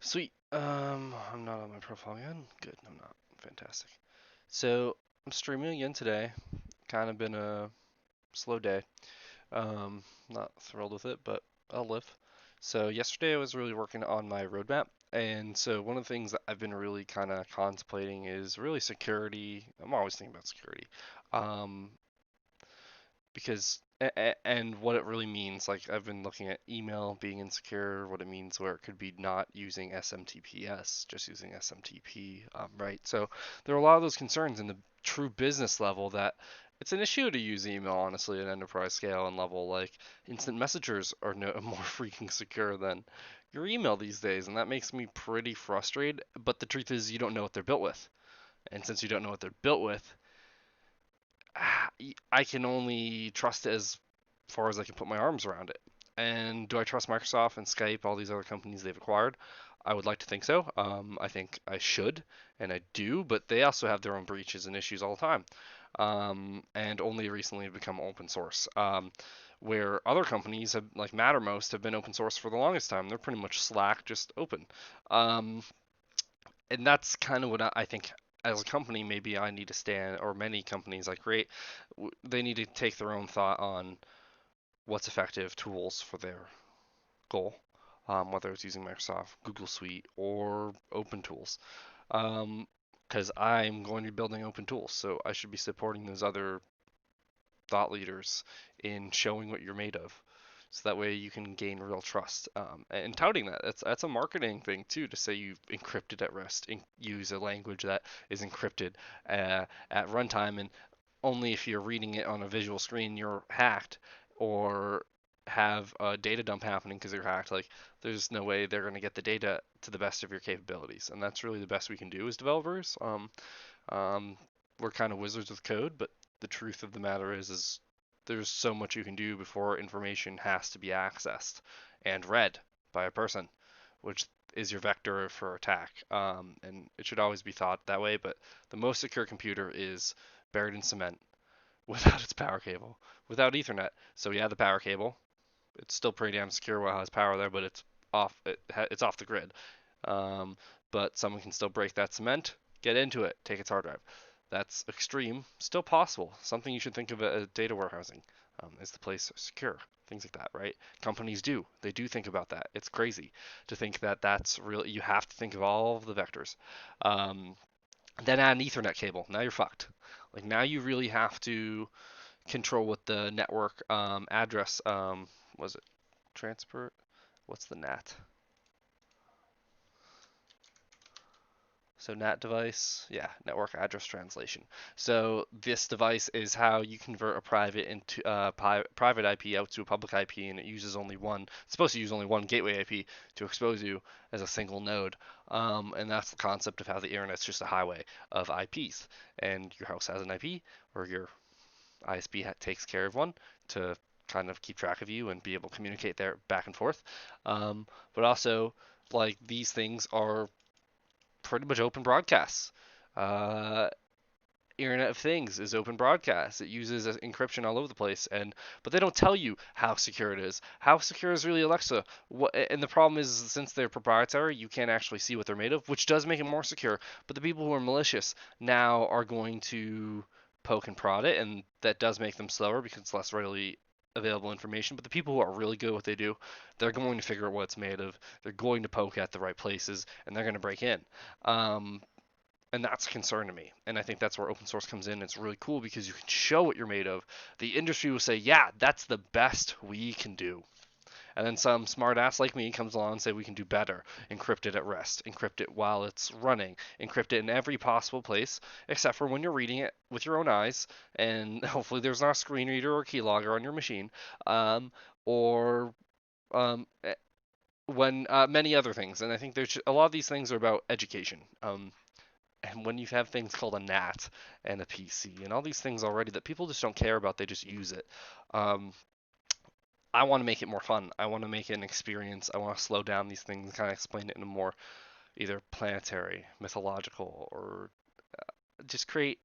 Sweet. I'm not on my profile again. Good, I'm not. Fantastic. So I'm streaming again today. Kind of been a slow day. Not thrilled with it, but I'll live. So yesterday I was really working on my roadmap, and so one of the things that I've been really kind of contemplating is really security. I'm always thinking about security. Um, because and what it really means. Like I've been looking at email being insecure, what it means where it could be not using SMTPS, just using SMTP, right? So there are a lot of those concerns in the true business level that it's an issue to use email honestly at enterprise scale and level. Like instant messengers are no more freaking secure than your email these days, and that makes me pretty frustrated. But the truth is, you don't know what they're built with, and since you don't know what they're built with, I can only trust it as far as I can put my arms around it. And do I trust Microsoft and Skype, all these other companies they've acquired? I would like to think so. I think I should, and I do, but they also have their own breaches and issues all the time. And only recently have become open source. Where other companies have, like Mattermost, have been open source for the longest time. They're pretty much Slack, just open. Um, and that's kind of what I think as a company maybe I need to stand, or many companies I create, they need to take their own thought on what's effective tools for their goal, whether it's using Microsoft, Google Suite, or open tools. Because I'm going to be building open tools, so I should be supporting those other thought leaders in showing what you're made of. So that way you can gain real trust, and touting that. That's a marketing thing too, to say you've encrypted at rest, use a language that is encrypted at runtime, and only if you're reading it on a visual screen you're hacked, or have a data dump happening because you're hacked. Like there's no way they're going to get the data to the best of your capabilities, and that's really the best we can do as developers. Um, we're kind of wizards with code, but the truth of the matter is there's so much you can do before information has to be accessed and read by a person, which is your vector for attack. And it should always be thought that way. But the most secure computer is buried in cement without its power cable, without Ethernet. So yeah, the power cable, it's still pretty damn secure while it has power there, but it's off. It's off the grid. Um, but someone can still break that cement, get into it, take its hard drive. That's extreme, still possible. Something you should think of as data warehousing. Is the place secure? Things like that, right? Companies do. They do think about that. It's crazy to think that that's real. You have to think of all of the vectors. Um, then add an Ethernet cable. Now you're fucked. Like now you really have to control what the network address was it transport? What's the NAT? So NAT device, yeah, network address translation. So this device is how you convert a private into private IP out to a public IP, and it uses only one. It's supposed to use only one gateway IP to expose you as a single node, and that's the concept of how the internet's just a highway of IPs, and your house has an IP, or your ISP takes care of one to kind of keep track of you and be able to communicate there back and forth. But also, like these things are pretty much open broadcasts. Uh, Internet of Things is open broadcast. It uses encryption all over the place, and but they don't tell you how secure it is. How secure is really Alexa? And the problem is, since they're proprietary, you can't actually see what they're made of, which does make it more secure. But the people who are malicious now are going to poke and prod it, and that does make them slower because it's less readily available information. But the people who are really good at what they do, they're going to figure out what it's made of. They're going to poke at the right places, and they're going to break in. Um, and that's a concern to me. And I think that's where open source comes in. It's really cool because you can show what you're made of. The industry will say, yeah, that's the best we can do. And then some smart ass like me comes along and say we can do better. Encrypt it at rest, encrypt it while it's running, encrypt it in every possible place, except for when you're reading it with your own eyes, and hopefully there's not a screen reader or keylogger on your machine, or eh, when many other things. And I think there's a lot of these things are about education. And when you have things called a NAT and a PC and all these things already that people just don't care about, they just use it. Um, I want to make it more fun. I want to make it an experience. I want to slow down these things and kind of explain it in a more either planetary, mythological, or just create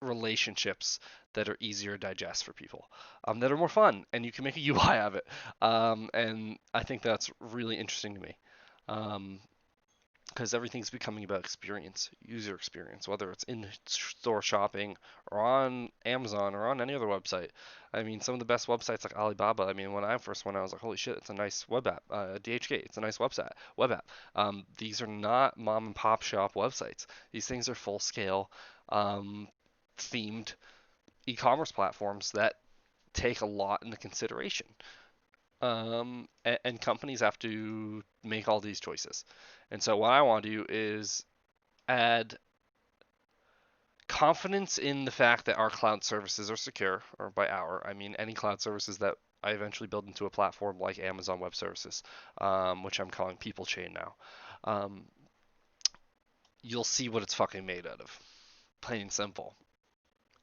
relationships that are easier to digest for people, that are more fun, and you can make a UI of it. And I think that's really interesting to me. Um, because everything's becoming about experience, user experience, whether it's in store shopping or on Amazon or on any other website. I mean, some of the best websites like Alibaba. I mean, when I first went, I was like, holy shit, it's a nice web app. DHK, it's a nice web app. These are not mom and pop shop websites. These things are full scale, um, themed e-commerce platforms that take a lot into consideration. And companies have to make all these choices. And so what I want to do is add confidence in the fact that our cloud services are secure, or by our, I mean any cloud services that I eventually build into a platform like Amazon Web Services, which I'm calling People Chain now. Um, you'll see what it's fucking made out of, plain and simple.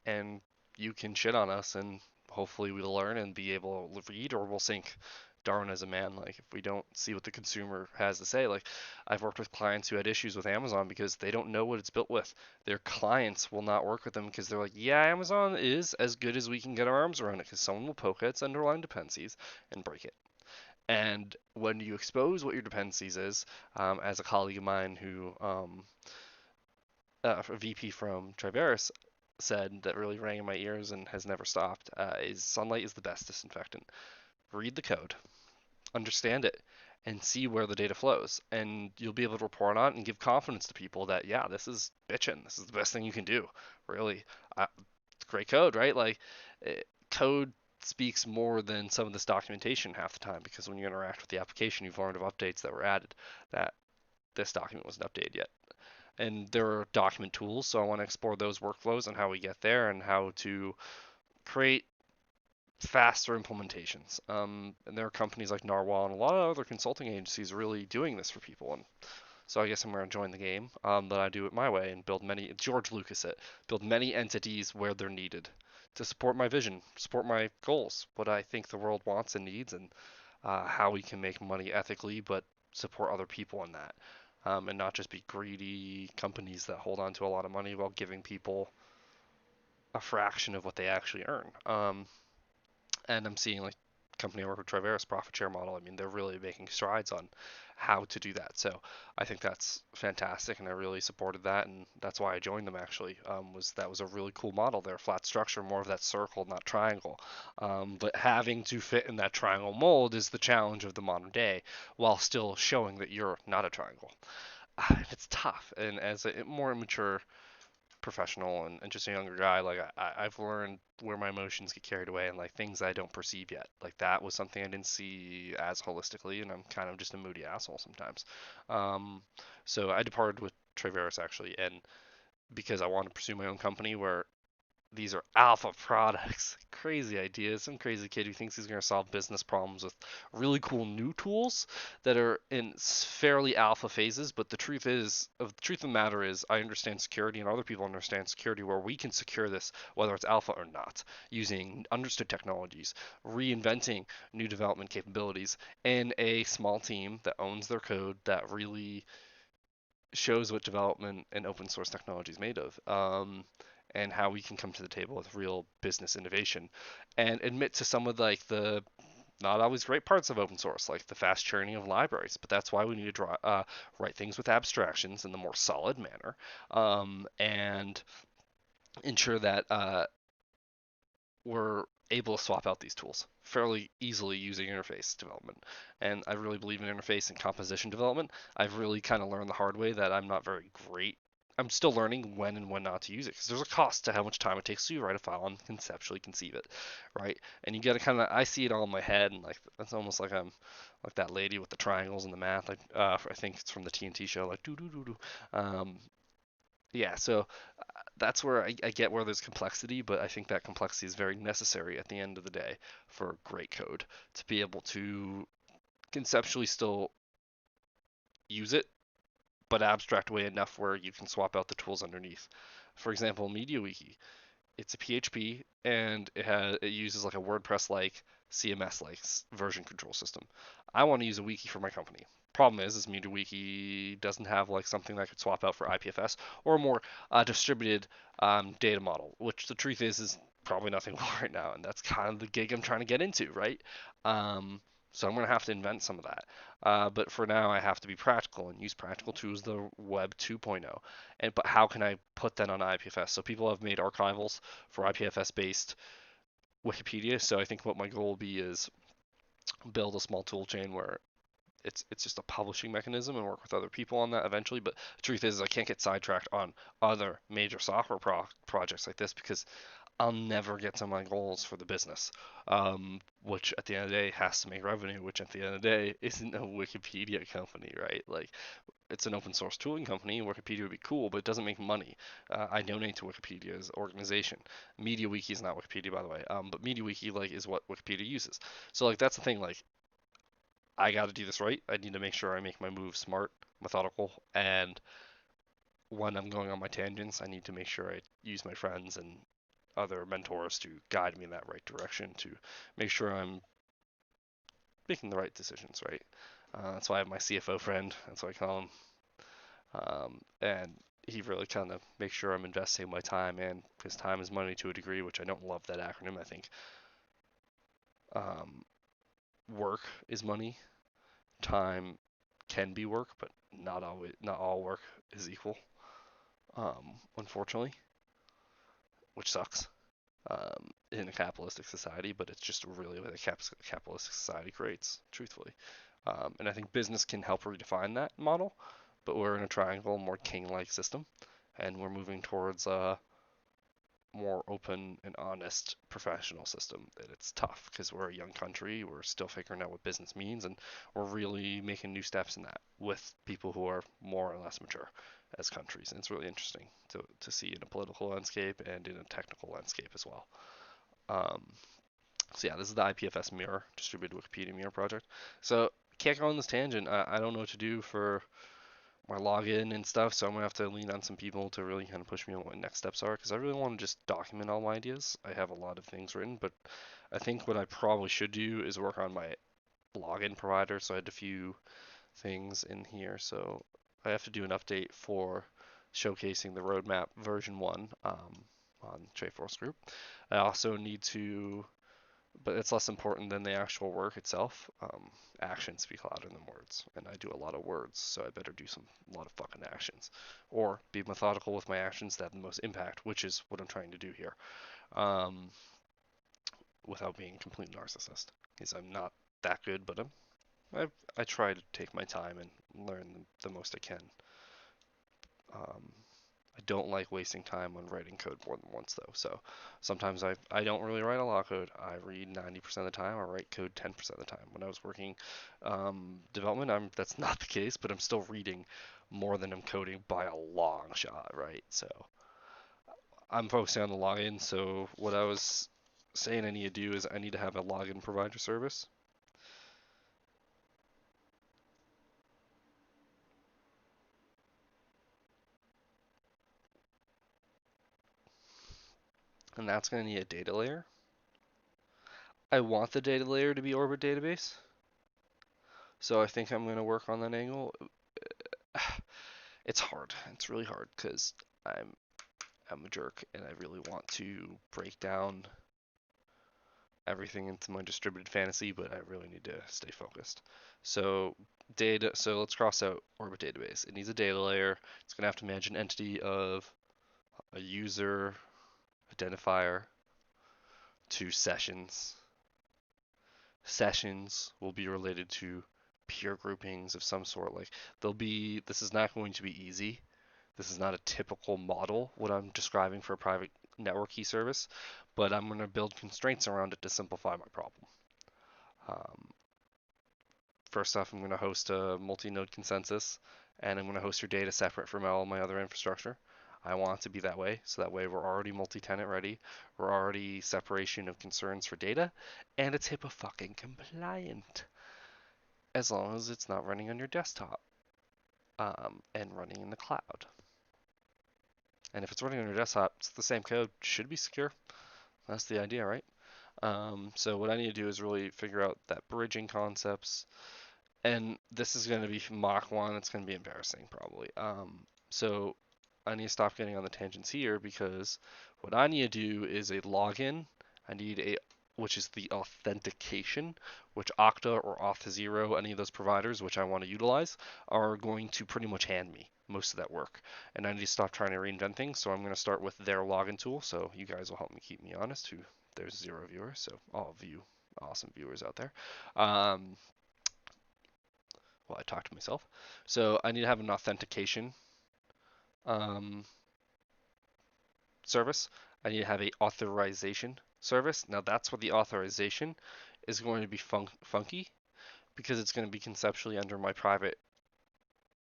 And you can shit on us, and hopefully we'll learn and be able to read, or we'll sink. Darwin as a man, like if we don't see what the consumer has to say, like I've worked with clients who had issues with Amazon because they don't know what it's built with. Their clients will not work with them because they're like, yeah, Amazon is as good as we can get our arms around it, because someone will poke at its underlying dependencies and break it. And when you expose what your dependencies is, as a colleague of mine who a VP from Triveris said that really rang in my ears and has never stopped, is sunlight is the best disinfectant. Read the code, understand it, and see where the data flows, and you'll be able to report on it and give confidence to people that yeah, this is bitchin', this is the best thing you can do. Really, it's great code, right? Like, code speaks more than some of this documentation half the time, because when you interact with the application, you've learned of updates that were added that this document wasn't updated yet. And there are document tools, so I want to explore those workflows and how we get there and how to create faster implementations. And there are companies like Narwhal and a lot of other consulting agencies really doing this for people. And so I guess I'm going to join the game, but I do it my way and build many, George Lucas it, build many entities where they're needed to support my vision, support my goals, what I think the world wants and needs, and how we can make money ethically, but support other people in that. And not just be greedy companies that hold on to a lot of money while giving people a fraction of what they actually earn. And I'm seeing like company I work with, Triveris profit share model. I mean, they're really making strides on how to do that. So I think that's fantastic, and I really supported that, and that's why I joined them. Actually, was that was a really cool model. Their flat structure, more of that circle, not triangle. But having to fit in that triangle mold is the challenge of the modern day, while still showing that you're not a triangle. It's tough, and as a more immature professional and just a younger guy, like I've learned where my emotions get carried away and like things I don't perceive yet. Like that was something I didn't see as holistically, and I'm kind of just a moody asshole sometimes. Um, so I departed with Traveris actually, and because I wanted to pursue my own company where these are alpha products, crazy ideas. Some crazy kid who thinks he's going to solve business problems with really cool new tools that are in fairly alpha phases. But the truth of the matter is, I understand security, and other people understand security, where we can secure this, whether it's alpha or not, using understood technologies, reinventing new development capabilities, and a small team that owns their code that really shows what development and open source technology is made of, and how we can come to the table with real business innovation, and admit to some of like the not always great parts of open source, like the fast churning of libraries. But that's why we need to write things with abstractions in the more solid manner, and ensure that we're able to swap out these tools fairly easily using interface development. And I really believe in interface and composition development. I've really kind of learned the hard way that I'm not very great. I'm still learning when and when not to use it, because there's a cost to how much time it takes to write a file and conceptually conceive it, right? And you got to kind of, I see it all in my head, and like it's almost like I'm like that lady with the triangles and the math. Like I think it's from the TNT show, like do do do do. Yeah, so that's where I get where there's complexity, but I think that complexity is very necessary at the end of the day for great code to be able to conceptually still use it, but abstract away enough where you can swap out the tools underneath. For example, MediaWiki, it's a PHP and it uses like a WordPress like CMS like version control system. I want to use a wiki for my company. Problem is MediaWiki doesn't have like something that I could swap out for IPFS or a more distributed data model, which the truth is probably nothing right now, and that's kind of the gig I'm trying to get into, right? Um, so I'm gonna have to invent some of that. But for now, I have to be practical and use practical tools, the Web 2.0. And but how can I put that on IPFS? So people have made archivals for IPFS based Wikipedia. So I think what my goal will be is build a small tool chain where it's just a publishing mechanism and work with other people on that eventually. But the truth is, I can't get sidetracked on other major software projects like this because I'll never get to my goals for the business, which at the end of the day has to make revenue, which at the end of the day isn't a Wikipedia company, right? Like it's an open source tooling company. Wikipedia would be cool, but it doesn't make money. I donate to Wikipedia's organization. MediaWiki is not Wikipedia, by the way, but MediaWiki like is what Wikipedia uses. So like that's the thing. Like I got to do this right. I need to make sure I make my moves smart, methodical, and when I'm going on my tangents, I need to make sure I use my friends and other mentors to guide me in that right direction to make sure I'm making the right decisions, right? That's why I have my CFO friend. That's what I call him. And he really kind of makes sure I'm investing my time and because time is money to a degree, which I don't love that acronym. I think um, work is money. Time can be work, but not all work is equal. Unfortunately, which sucks in a capitalistic society, but it's just really what a capitalistic society creates, truthfully. And I think business can help redefine that model, but we're in a triangle, more king-like system, and we're moving towards a more open and honest professional system. And it's tough because we're a young country, we're still figuring out what business means, and we're really making new steps in that with people who are more or less mature as countries. And it's really interesting to see in a political landscape and in a technical landscape as well. Um, so yeah, this is the IPFS Mirror, distributed Wikipedia Mirror project. So can't go on this tangent. I don't know what to do for my login and stuff, so I'm gonna have to lean on some people to really kind of push me on what my next steps are because I really want to just document all my ideas. I have a lot of things written, but I think what I probably should do is work on my login provider. So I had a few things in here, so I have to do an update for showcasing the roadmap version one on TradeForce Group. I also need to but it's less important than the actual work itself. Actions speak louder than words, and I do a lot of words, so I better do a lot of fucking actions, or be methodical with my actions that have the most impact, which is what I'm trying to do here, um, without being a complete narcissist. Because I'm not that good, but I try to take my time and learn the most I can. Um, I don't like wasting time on writing code more than once though. So sometimes I don't really write a lot of code. I read 90% of the time. I write code 10% of the time. When I was working development, that's not the case, but I'm still reading more than I'm coding by a long shot, right? So I'm focusing on the login. So what I was saying I need to do is I need to have a login provider service. And that's going to need a data layer. I want the data layer to be Orbit database. So I think I'm going to work on that angle. It's hard. It's really hard because I'm a jerk and I really want to break down everything into my distributed fantasy, but I really need to stay focused. So data. So let's cross out Orbit database. It needs a data layer. It's gonna have to manage an entity of a user identifier to sessions. Sessions will be related to peer groupings of some sort. Like they'll be. This is not going to be easy. This is not a typical model, what I'm describing for a private network key service, but I'm going to build constraints around it to simplify my problem. Um, First off, I'm going to host a multi-node consensus, and I'm going to host your data separate from all my other infrastructure. I want it to be that way, so that way we're already multi-tenant ready, we're already separation of concerns for data, and it's HIPAA fucking compliant, as long as it's not running on your desktop and running in the cloud. And if it's running on your desktop, it's the same code, should be secure. That's the idea, right? So what I need to do is really figure out that bridging concepts, and this is going to be Mach 1. It's going to be embarrassing probably. So I need to stop getting on the tangents here because what I need to do is a login. I need a which is the authentication, which Okta or Auth0, any of those providers which I want to utilize, are going to pretty much hand me most of that work. And I need to stop trying to reinvent things, so I'm going to start with their login tool. So you guys will help me keep me honest. Who there's 0 viewers, so all of you awesome viewers out there. Um, well, I talked to myself. So I need to have an authentication um, service. I need to have a authorization service. Now that's where the authorization is going to be funky because it's going to be conceptually under my private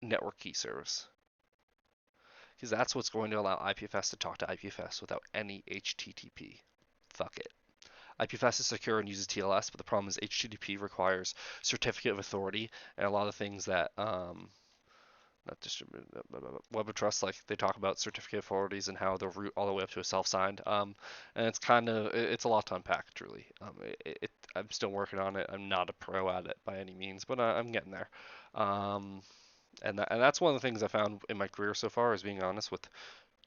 network key service. Because that's what's going to allow IPFS to talk to IPFS without any HTTP. Fuck it. IPFS is secure and uses TLS, but the problem is HTTP requires certificate of authority and a lot of things that not distributed web of trust, like they talk about certificate authorities and how they'll route all the way up to a self-signed, and it's kind of it's a lot to unpack truly. I'm still working on it. I'm not a pro at it by any means, but I'm getting there. um, and that's one of the things I found in my career so far, is being honest with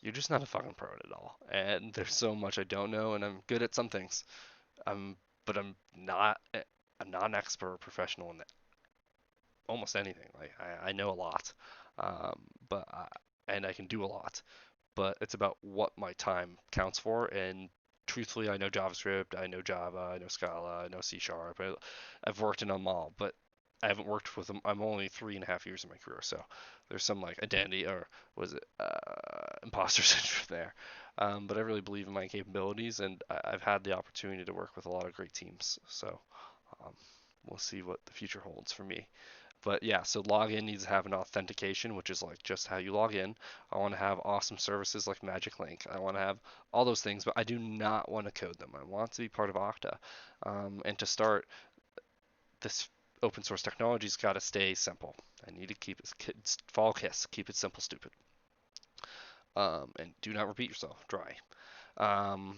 you're just not a fucking pro at it all, and there's so much I don't know, and I'm good at some things. But I'm not an expert or professional in almost anything. Like I know a lot, um, but and I can do a lot, but it's about what my time counts for. And truthfully, I know JavaScript, I know Java, I know Scala, I know C Sharp. I've worked in them all, but I haven't worked with them. I'm only 3.5 years in my career, so there's some like identity or was it imposter syndrome there. But I really believe in my capabilities, and I've had the opportunity to work with a lot of great teams. So um, we'll see what the future holds for me. But yeah, so login needs to have an authentication, which is like just how you log in. I want to have awesome services like Magic Link. I want to have all those things, but I do not want to code them. I want to be part of Okta. And to start, this open source technology's got to stay simple. I need to keep it fall kiss, keep it simple, stupid. And do not repeat yourself. Dry. Um,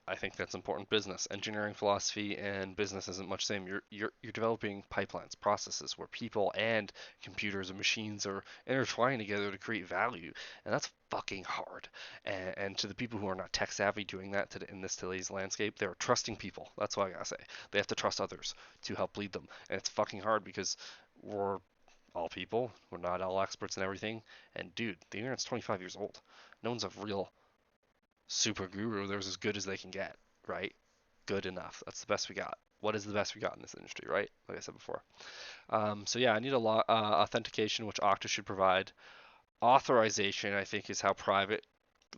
I think that's important business. Engineering philosophy and business isn't much the same. You're developing pipelines, processes where people and computers and machines are intertwining together to create value, and that's fucking hard. And to the people who are not tech savvy doing that in this today's landscape, they're trusting people. That's what I gotta say. They have to trust others to help lead them, and it's fucking hard because we're all people. We're not all experts in everything. And dude, the internet's 25 years old. No one's a real super guru. They're as good as they can get, right? Good enough. That's the best we got. What is the best we got in this industry, right? Like I said before. So yeah, I need authentication, which Okta should provide. Authorization, I think, is how private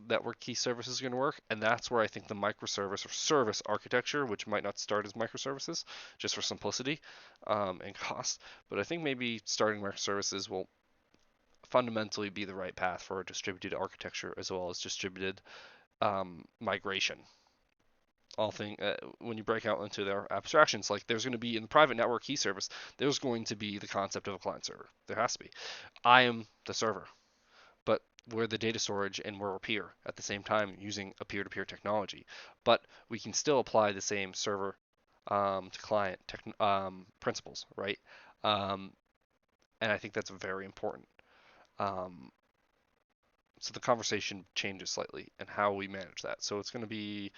network key service is going to work, and that's where I think the microservice or service architecture, which might not start as microservices, just for simplicity and cost, but I think maybe starting microservices will fundamentally be the right path for a distributed architecture as well as distributed migration. All thing When you break out into their abstractions, like there's going to be in the private network key service, there's going to be the concept of a client server. There has to be. I am the server, but we're the data storage and we're a peer at the same time using a peer-to-peer technology. But we can still apply the same server to client principles, right? Um, and I think that's very important. Um, so the conversation changes slightly and how we manage that. So it's going to be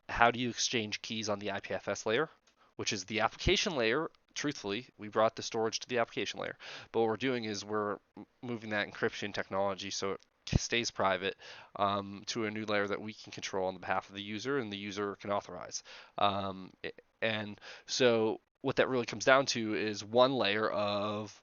how do you exchange keys on the IPFS layer, which is the application layer. Truthfully, we brought the storage to the application layer, but what we're doing is we're moving that encryption technology so it stays private to a new layer that we can control on behalf of the user and the user can authorize. Um, and so what that really comes down to is one layer of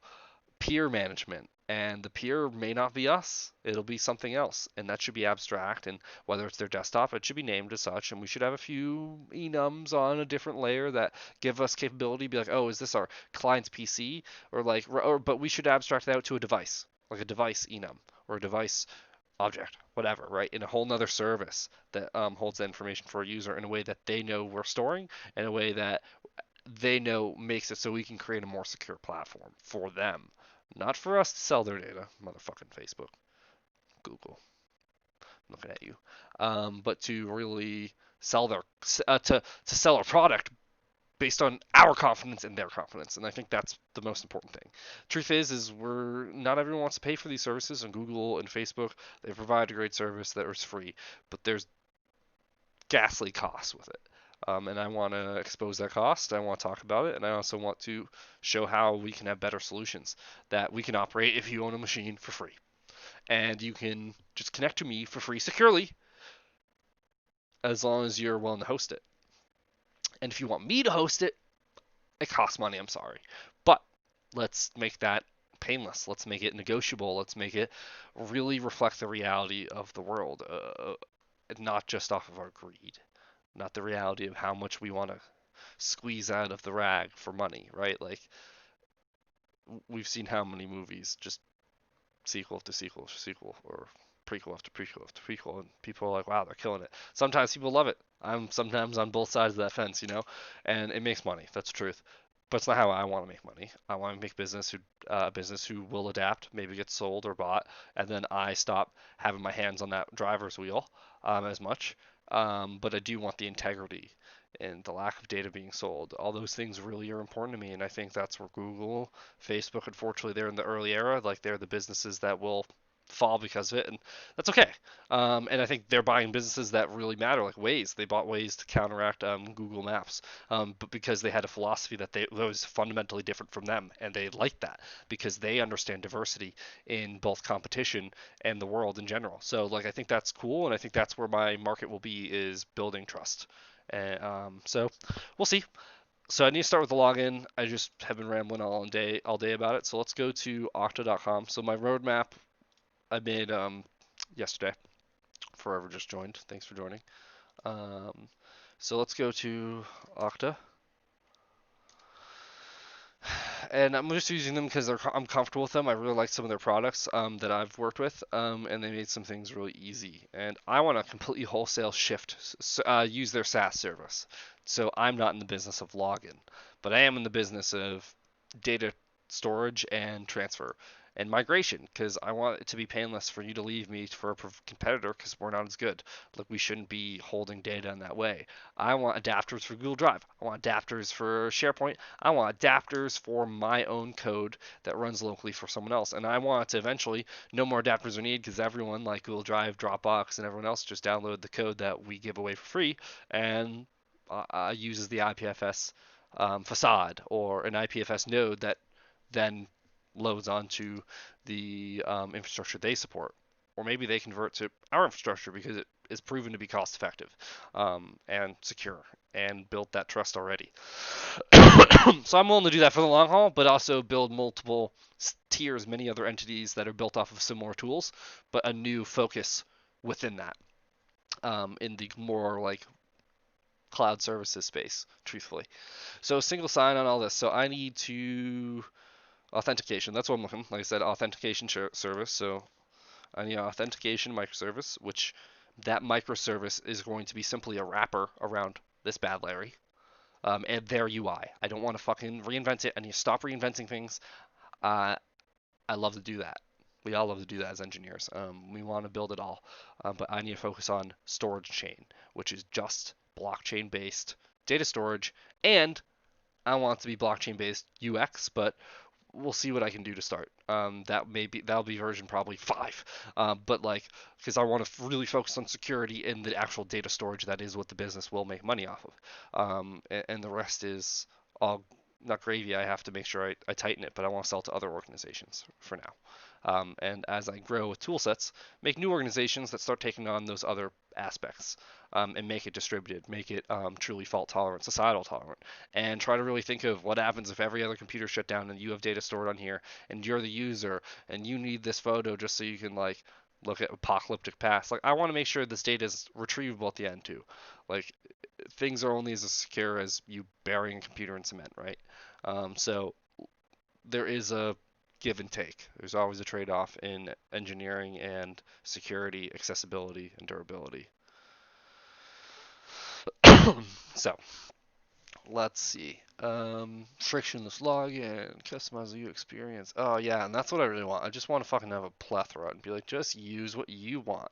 peer management, and the peer may not be us, it'll be something else, and that should be abstract, and whether it's their desktop it should be named as such, and we should have a few enums on a different layer that give us capability, be like, oh, is this our client's PC, or like, but we should abstract that out to a device, like a device enum or a device object, whatever, right, in a whole nother service that holds the information for a user in a way that they know we're storing, in a way that they know makes it so we can create a more secure platform for them, not for us to sell their data. Motherfucking Facebook, Google. looking at you, but to really sell their to sell our product based on our confidence and their confidence. And I think that's the most important thing. Truth is we're not everyone wants to pay for these services. And Google and Facebook, they provide a great service that is free, but there's ghastly costs with it. And I want to expose that cost. I want to talk about it, and I also want to show how we can have better solutions that we can operate if you own a machine for free, and you can just connect to me for free securely as long as you're willing to host it. And if you want me to host it, it costs money. I'm sorry, but let's make that painless. Let's make it negotiable. Let's make it really reflect the reality of the world, not just off of our greed, not the reality of how much we want to squeeze out of the rag for money, right? Like we've seen how many movies just sequel after sequel after sequel or prequel after prequel after prequel, and people are like, wow, they're killing it. Sometimes people love it. I'm sometimes on both sides of that fence, and it makes money. That's the truth. But it's not how I want to make money. I want to make business who will adapt, maybe get sold or bought, and then I stop having my hands on that driver's wheel as much. But I do want the integrity and the lack of data being sold. All those things really are important to me, and I think that's where Google, Facebook, unfortunately, they're in the early era. Like they're the businesses that will fall because of it, and that's okay. And I think they're buying businesses that really matter, like Waze. They bought Waze to counteract Google Maps, but because they had a philosophy that was fundamentally different from them, and they liked that because they understand diversity in both competition and the world in general. So like I think that's cool, and I think that's where my market will be is building trust. And so we'll see. So I need to start with the login. I just have been rambling all day about it. So let's go to Okta.com. So my roadmap I made yesterday for whoever just joined. Thanks for joining. Um, so let's go to Okta, and I'm just using them because I'm comfortable with them. I really like some of their products that I've worked with, and they made some things really easy. And I want to completely wholesale shift, use their SaaS service. So I'm not in the business of login, but I am in the business of data storage and transfer and migration because I want it to be painless for you to leave me for a competitor because we're not as good. Like we shouldn't be holding data in that way. I want adapters for Google Drive. I want adapters for SharePoint. I want adapters for my own code that runs locally for someone else. And I want to eventually no more adapters are needed because everyone like Google Drive, Dropbox, and everyone else just download the code that we give away for free and uses the IPFS facade or an IPFS node that then loads onto the infrastructure they support. Or maybe they convert to our infrastructure because it is proven to be cost effective and secure and built that trust already. So I'm willing to do that for the long haul, but also build multiple tiers, many other entities that are built off of similar tools, but a new focus within that in the more like cloud services space, truthfully. So single sign on all this. So I need to authentication. That's what I'm looking. Like I said, authentication service. So I need an authentication microservice, which that microservice is going to be simply a wrapper around this bad Larry and their UI. I don't want to fucking reinvent it. I need to stop reinventing things. Uh, I love to do that. We all love to do that as engineers. We want to build it all, but I need to focus on storage chain, which is just blockchain based data storage, and I want it to be blockchain based UX, but we'll see what I can do to start. That'll be version probably 5, but like because I want to really focus on security and the actual data storage that is what the business will make money off of, and the rest is all not gravy. I have to make sure I tighten it, but I want to sell to other organizations for now. And as I grow with tool sets, make new organizations that start taking on those other aspects and make it distributed, make it truly fault tolerant, societal tolerant, and try to really think of what happens if every other computer shut down and you have data stored on here and you're the user and you need this photo just so you can like look at apocalyptic past. Like I want to make sure this data is retrievable at the end too. Like things are only as secure as you burying a computer in cement, right? So there is a give and take. There's always a trade-off in engineering and security, accessibility, and durability. So let's see. Frictionless login, customize the U experience. Oh yeah, and that's what I really want. I just want to fucking have a plethora and be like, just use what you want.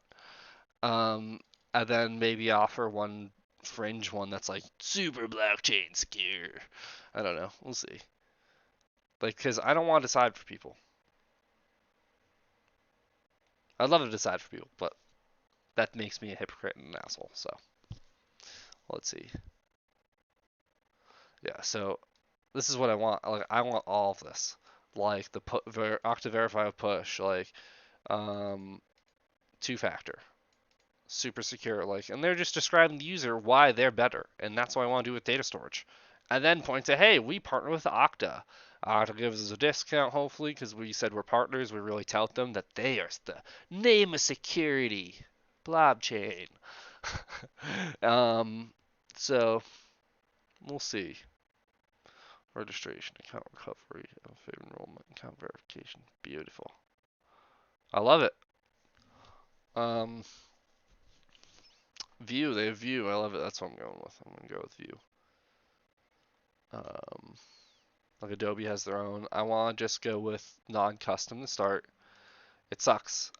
Um, and then maybe offer one fringe one that's like super blockchain secure. I don't know. We'll see. Like, because I don't want to decide for people. I'd love to decide for people, but that makes me a hypocrite and an asshole. So let's see. Yeah. So this is what I want. Like, I want all of this. Like the Okta verify push. Like, um, two factor. Super secure, like, and they're just describing the user why they're better, and that's what I want to do with data storage. And then point to, hey, we partner with Okta. Okta gives us a discount, hopefully, because we said we're partners. We really tout them that they are the name of security, blockchain. um, so we'll see. Registration, account recovery, enrollment, account verification, beautiful. I love it. Um, View, they have View. I love it. That's what I'm going with. I'm gonna go with View. Um, like Adobe has their own. I want to just go with non-custom to start. It sucks,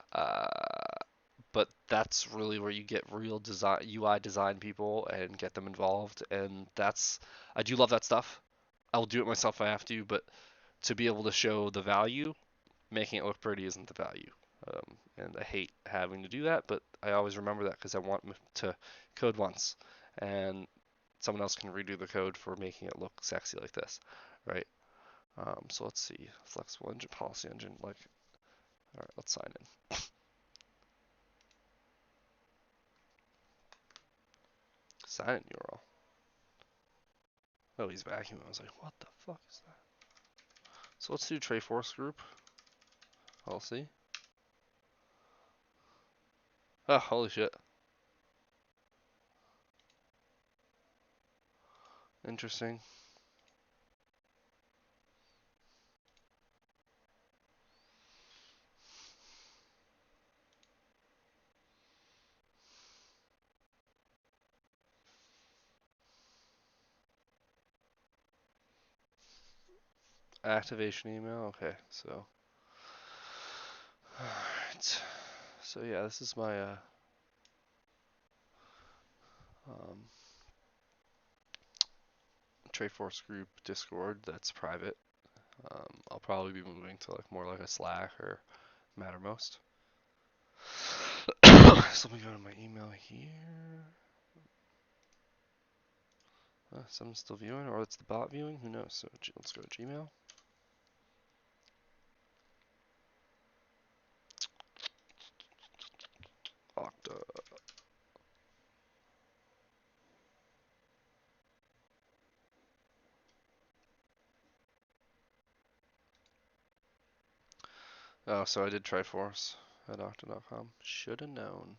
but that's really where you get real design UI design people and get them involved. And that's I do love that stuff. I'll do it myself if I have to, but to be able to show the value, making it look pretty isn't the value. And I hate having to do that, but I always remember that because I want to code once, and someone else can redo the code for making it look sexy like this, right? So let's see, flexible engine, policy engine, like, all right, let's sign in. Sign in URL. Oh, he's vacuuming. I was like, what the fuck is that? So let's do Trayforce group. I'll see. Oh, holy shit. Interesting. Activation email. Okay, so. Alright. So yeah, this is my um, Trayforce group Discord that's private. I'll probably be moving to like more like a Slack or Mattermost. So let me go to my email here. Someone's still viewing, or it's the bot viewing. Who knows? So let's go to Gmail. Okta. Oh, so I did Triforce at Okta.com. Should have known.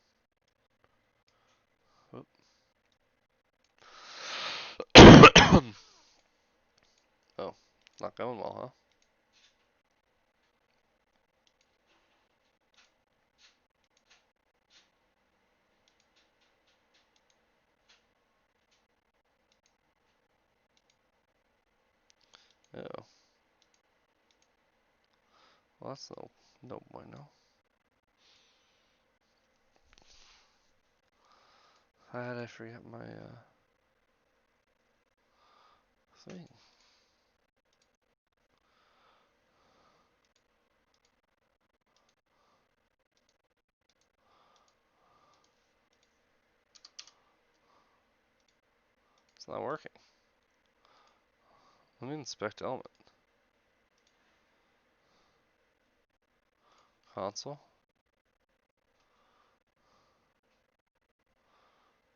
Oop. Oh, not going well, huh? Oh, well that's no bueno. How did I forget my thing? It's not working. Let me inspect element. Console.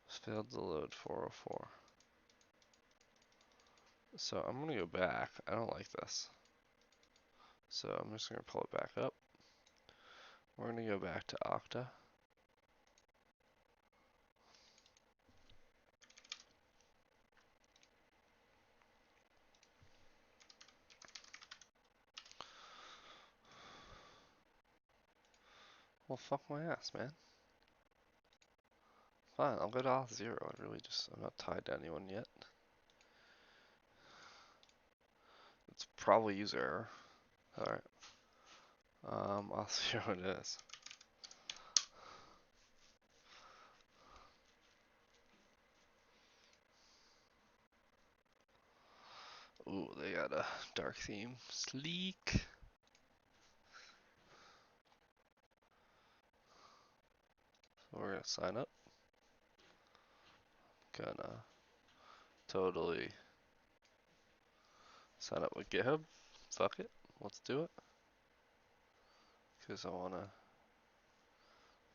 Failed to load 404. So I'm gonna go back. I don't like this. So I'm just gonna pull it back up. We're gonna go back to Okta. Well, fuck my ass, man. Fine, I'll go to auth 0. I'm not tied to anyone yet. It's probably user error. Alright. Auth 0 it is. Ooh, they got a dark theme. Sleek. So we're gonna sign up. Gonna totally sign up with GitHub. Fuck it. Let's do it. Because I wanna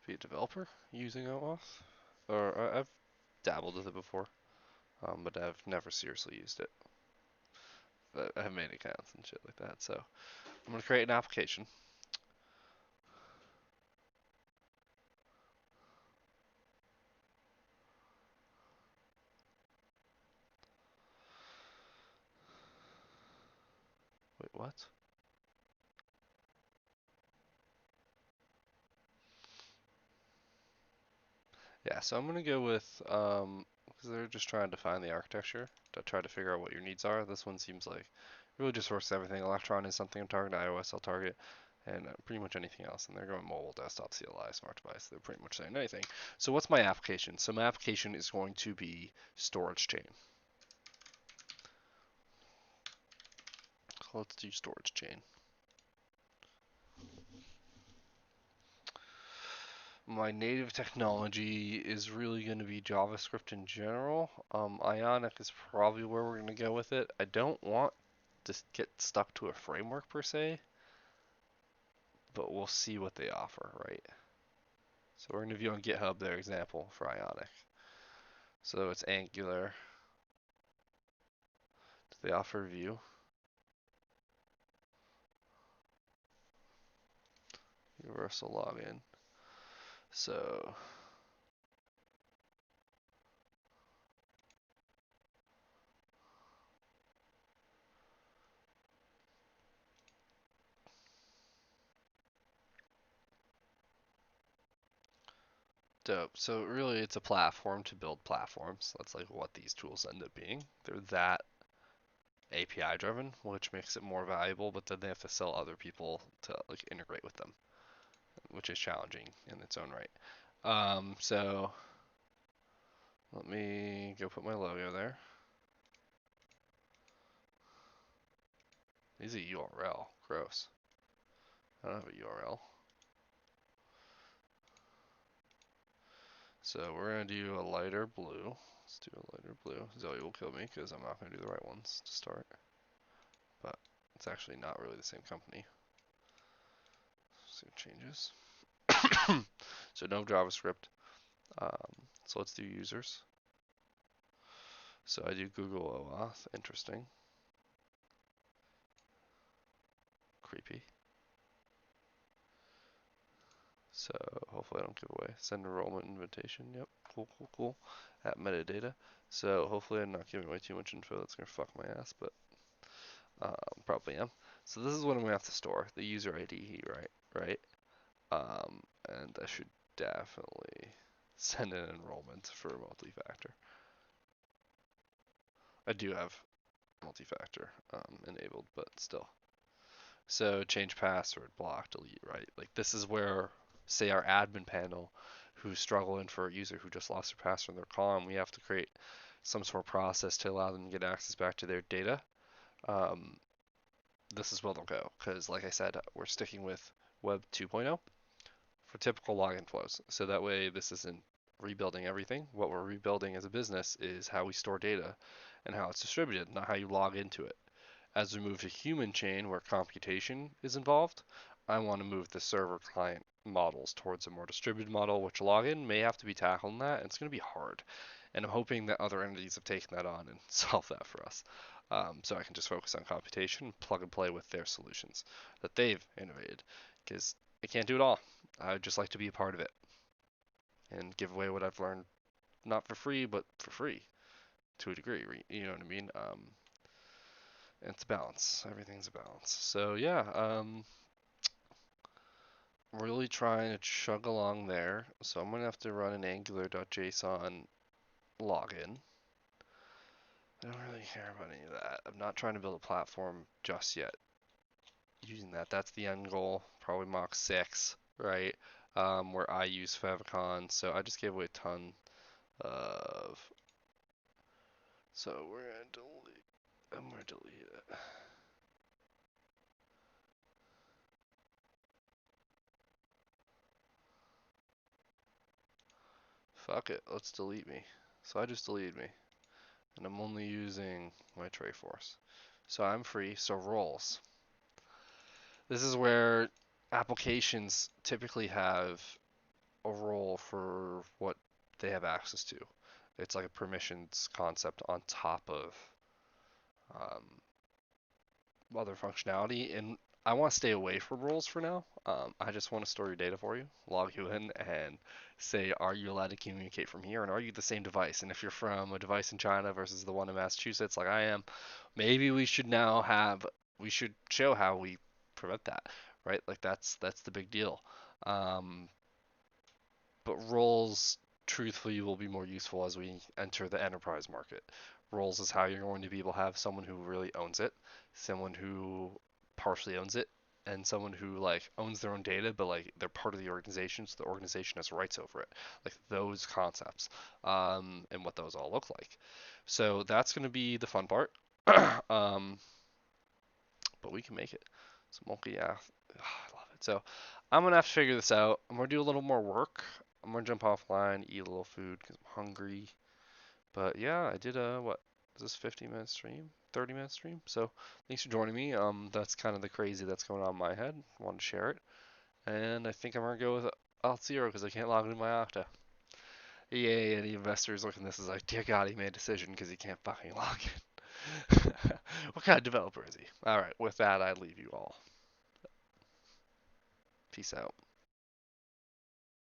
be a developer using OAuth. Or I've dabbled with it before, but I've never seriously used it. But I have made accounts and shit like that. So I'm gonna create an application. Wait, what? Yeah, so I'm gonna go with because they're just trying to find the architecture to try to figure out what your needs are. This one seems like really just works everything. Electron is something I'm targeting. iOS I'll target, and pretty much anything else. And they're going mobile, desktop, CLI, smart device. They're pretty much saying anything. So what's my application? So my application is going to be storage chain. So let's do storage chain. My native technology is really going to be JavaScript in general. Ionic is probably where we're going to go with it. I don't want to get stuck to a framework per se, but we'll see what they offer, right? So we're going to view on GitHub their example for Ionic. So it's Angular. Do they offer Vue? Universal login. So dope. So really, it's a platform to build platforms. That's like what these tools end up being. They're that API driven, which makes it more valuable, but then they have to sell other people to like integrate with them, which is challenging in its own right. So let me go put my logo there. These are URL. Gross. I don't have a URL. So we're gonna do a lighter blue. Let's do a lighter blue. Zoe will kill me because I'm not gonna do the right ones to start. But it's actually not really the same company. So it changes. So no JavaScript. So let's do users. So I do Google OAuth. Interesting. Creepy. So hopefully I don't give away. Send enrollment invitation. Yep. Cool, cool, cool. At metadata. So hopefully I'm not giving away too much info that's gonna fuck my ass, but probably am. So this is what I'm gonna have to store. The user ID, right? Right. And I should definitely send an enrollment for multi-factor. I do have multi-factor enabled, but still. So change password, block, delete, right? Like this is where, say, our admin panel, who's struggling for a user who just lost their password in their column, we have to create some sort of process to allow them to get access back to their data. Um, this is where they'll go, because like I said, we're sticking with Web 2.0 for typical login flows. So that way, this isn't rebuilding everything. What we're rebuilding as a business is how we store data and how it's distributed, not how you log into it. As we move to human chain where computation is involved, I want to move the server client models towards a more distributed model, which login may have to be tackled in that, and it's going to be hard. And I'm hoping that other entities have taken that on and solved that for us. So I can just focus on computation, plug and play with their solutions that they've innovated. Because I can't do it all. I'd just like to be a part of it and give away what I've learned, not for free, but for free to a degree. You know what I mean? It's a balance. Everything's a balance. So yeah, really trying to chug along there. So I'm gonna have to run an angular.json login. I don't really care about any of that. I'm not trying to build a platform just yet. Using that, that's the end goal. Probably Mach 6, right? Where I use favicon. So I just gave away a ton of. So we're gonna delete. I'm gonna delete it. Fuck it, let's delete me. So I just deleted me, and I'm only using my Force. So I'm free. So roles. This is where applications typically have a role for what they have access to. It's like a permissions concept on top of um, other functionality, and I want to stay away from roles for now. I just want to store your data for you, log you in, and say, are you allowed to communicate from here, and are you the same device? And if you're from a device in China versus the one in Massachusetts, like I am, maybe we should show how we prevent that, right? Like that's the big deal. Um, but roles, truthfully, will be more useful as we enter the enterprise market. Roles is how you're going to be able to have someone who really owns it, someone who partially owns it, and someone who like owns their own data, but like they're part of the organization, so the organization has rights over it. Like those concepts, and what those all look like. So that's going to be the fun part. um, but we can make it. So multi, yeah, I love it. So I'm gonna have to figure this out. I'm gonna do a little more work. I'm gonna jump offline, eat a little food because I'm hungry. But yeah, I did a what? Is this 50-minute stream? 30-minute stream? So thanks for joining me. That's kind of the crazy that's going on in my head. I wanted to share it, and I think I'm gonna go with Alt Zero because I can't log into my Okta. Yeah, the investors looking at this is like, dear God, he made a decision because he can't fucking log in. What kind of developer is he? All right, with that, I leave you all. Peace out.